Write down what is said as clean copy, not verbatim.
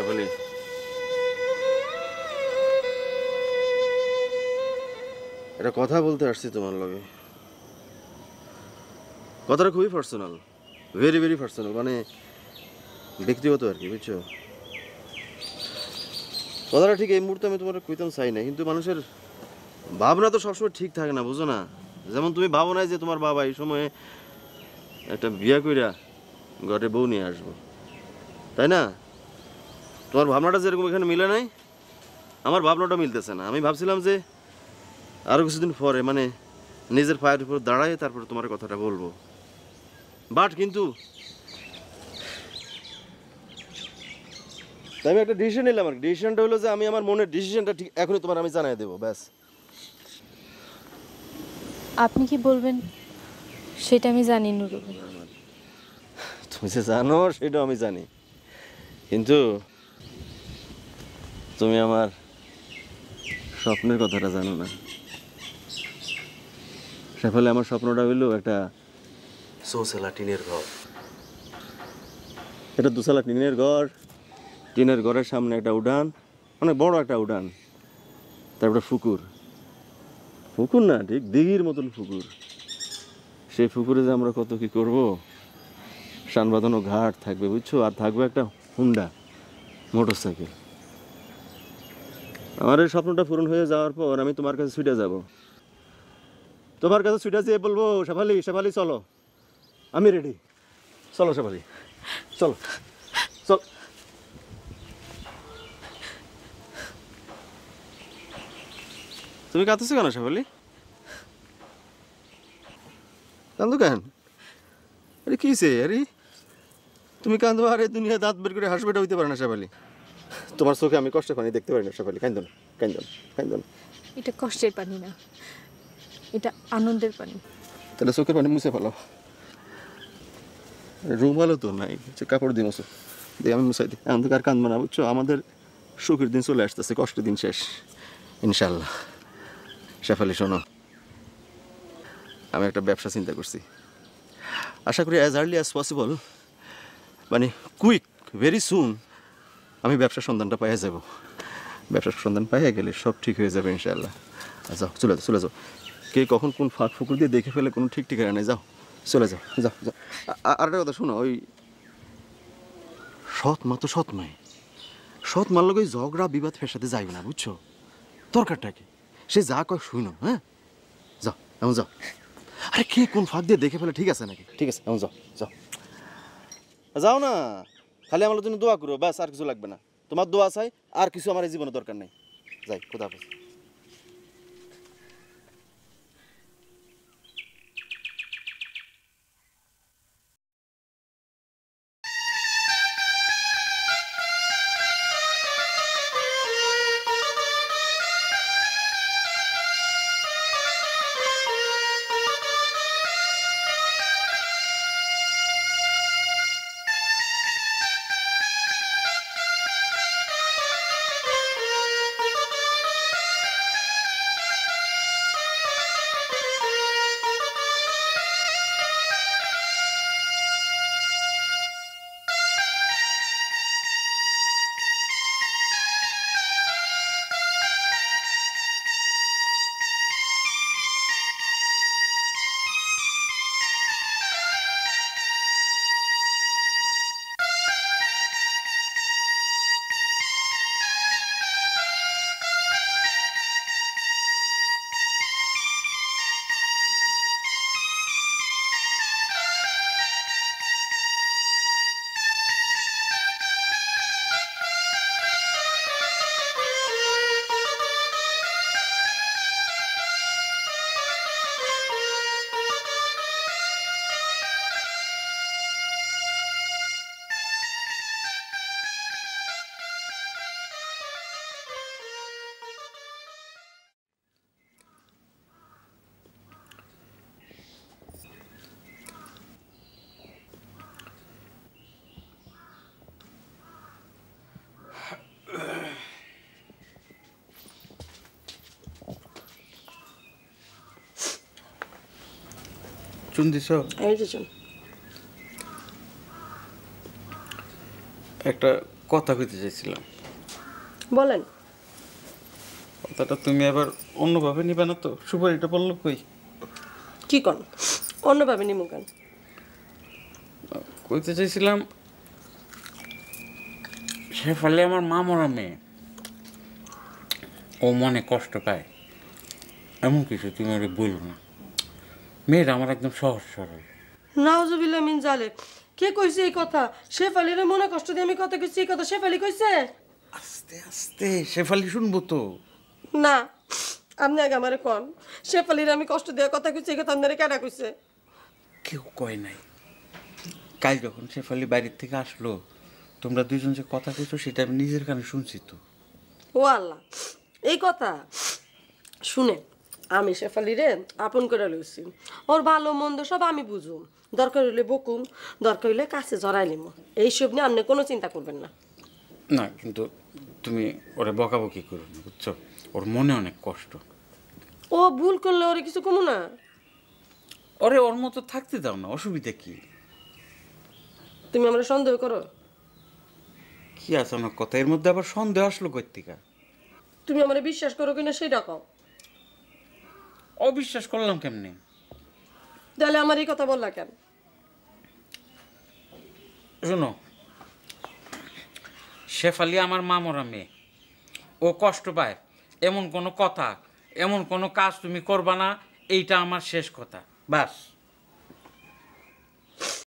শেফালি, একটা কথা বলতে আসছি তোমার লগে। কথাটা খুবই পার্সোনাল, ভেরি ভেরি পার্সোনাল, মানে ব্যক্তিগত আর কি, বুঝছো? কথাটা ঠিক এই মুহূর্তে আমি তোমার কইতাম চাই না, কিন্তু মানুষের ভাবনা তো সবসময় ঠিক থাকে না, বুঝো না? যেমন তুমি ভাবো না যে তোমার বাবা এই সময়ে একটা বিয়া কইরা ঘরে বউ নিয়ে আসবো, তাই না? তোমার ভাবনাটা যেরকম এখানে মিলে নাই, আমার ভাবনাটা মিলতেছে না। আমি ভাবছিলাম যে আরো কিছুদিন পরে, মানে নিজের পায়ের উপর দাঁড়ায় তারপরে তোমার কথাটা বলবো, বাট কিন্তু তাই আমি একটা ডিসিশন নিলাম। আর ডিসিশনটা হলো যে আমি আমার মনের ডিসিশনটা ঠিক এখনই তোমার আমি জানাই দেবো, ব্যাস। আপনি কি বলবেন সেটা আমি জানি নুরুল। তুমি যে জানো সেটাও আমি জানি, কিন্তু তুমি আমার স্বপ্নের কথাটা জানো না। সেফলে আমার স্বপ্নটা হইলো একটা সোসেলা টিনের ঘর। এটা দুসালা টিনের ঘর, টিনের ঘরের সামনে একটা উঠান, অনেক বড় একটা উঠান, তারপরে পুকুর। পুকুর না, ঠিক দিঘির মতন পুকুর। সেই পুকুরে যে আমরা কত কি করব, শান বাঁধানো ঘাট থাকবে, বুঝছো? আর থাকবে একটা হুন্ডা মোটর সাইকেল। আমার এই স্বপ্নটা পূরণ হয়ে যাওয়ার পর আমি তোমার কাছে ছুটে যাব। তোমার কাছে ছুটে যেয়ে বলবো, শেফালি শেফালি চলো, আমি রেডি, চলো শেফালি, চলো চল। তুমি কাঁদতেছো কেন শেফালি? কান্দো কেন? আরে কিসে? আরে তুমি কান্দো আর এই দুনিয়া দাঁত বের করে হাসবেটা হইতে পারে না শেফালি। তোমার চোখে আমি কষ্ট পানি দেখতে পারি না শেফালি, কান্দো না, কান্দো না, কান্দো না। এটা কষ্টের পানি না, এটা আনন্দের পানি। তাহলে চোখের পানি মুছে ফেলো। রুমালও তো নাই, কাপড় দিয়ে মুছো, দিয়ে আমি মুছাই দিই। এখন তো আর কান্দবো না, বুঝছো? আমাদের সুখের দিন চলে আসতেছে, কষ্টের দিন শেষ ইনশাল্লাহ। শেফালি শোনো, আমি একটা ব্যবসা চিন্তা করছি। আশা করি অ্যাজ আর্লি অ্যাজ পসিবল, মানে কুইক, ভেরি সুন আমি ব্যবসার সন্ধানটা পাইয়া যাব। ব্যবসার সন্ধান পাইয়া গেলে সব ঠিক হয়ে যাবে ইনশাল্লাহ। যাও, চলে যাও, চলে যাও। কে কখন কোন ফাঁক ফুকুর দিয়ে দেখে ফেলে কোনো ঠিক ঠিকানা নেই। যাও, চলে যাও, যাও, যাও। আর একটা কথা শোনো, ওই সৎ মা তো সৎ নয়, সৎ মার লোক ওই ঝগড়া বিবাদ ফেসাতে যাইবে না, বুঝছো? দরকারটা কি? সে যা কয় শুনো, হ্যাঁ? যাও, এমন যাও। আরে কে কোন ফাঁক দিয়ে দেখে ফেলে ঠিক আছে নাকি? ঠিক আছে, এমন যাও, যাও, যাও না। খালি আমার জন্য দোয়া করো, ব্যাস, আর কিছু লাগবে না। তোমার দোয়া চাই, আর কিছু আমার এই জীবনে দরকার নেই। যাই, খোদা হাফেজ। চুন দিছ? এই যে চুন। একটা কথা কইতে চাইছিলাম। বলেন। কথাটা তুমি আবার অন্যভাবে নিবে না তো? সুপারিটা বললো কই? কি কন? অন্যভাবে নিমু কেন? কইতে চাইছিলাম, শেফালি আমার মা মরা মেয়ে, ও মনে কষ্ট পায় এমন কিছু তুমি ওরে বললো না। মেয়েটা আমার একদম সহজ সরল। নাউজুবিল্লাহ মিন জালেক। কে কইছে এই কথা? শেফালির মনে কষ্ট দিয়ে আমি কথা কইছি, এই কথা শেফালি কইছে? আস্তে আস্তে, শেফালি শুনবো তো। না, আপনি আগে আমারে কন, শেফালির আমি কষ্ট দেওয়ার কথা কইছি, এই কথা আপনারে কেডা কইছে? কেউ কয় নাই। কাল যখন শেফালি বাড়ির থেকে আসলো, তোমরা দুজন যে কথা কইছো সেটা আমি নিজের কানে শুনছি তো। ও আল্লাহ, এই কথা শুনে আমি শেফালিরে আপন করে লইছি। ওর ভালো মন্দ সব আমি বুঝুম, দরকার হইলে বকুম, দরকার হইলে কাছে জড়াই নিম। এইসব নিয়ে আপনি কোনো চিন্তা করবেন না। না কিন্তু তুমি ওরে বকাবকি করো না, বুঝছো? ওর মনে অনেক কষ্ট। ও ভুল করলে ওরে কিছু কমু না। ওরে ওর মতো থাকতে দাও না, অসুবিধা কি? তুমি আমরা সন্দেহ করো? কি আছে আমার কথা, এর মধ্যে আবার সন্দেহ আসলো কই থেকে? তুমি আমারে বিশ্বাস করো কিনা সেটা কও। অবিশ্বাস করলাম কেমনে? তাহলে আমার এই কথা বললা কেন? শোনো, শেফালি আমার মা মরা মেয়ে, ও কষ্ট পায় এমন কোনো কথা, এমন কোনো কাজ তুমি করবা না, এইটা আমার শেষ কথা, বাস।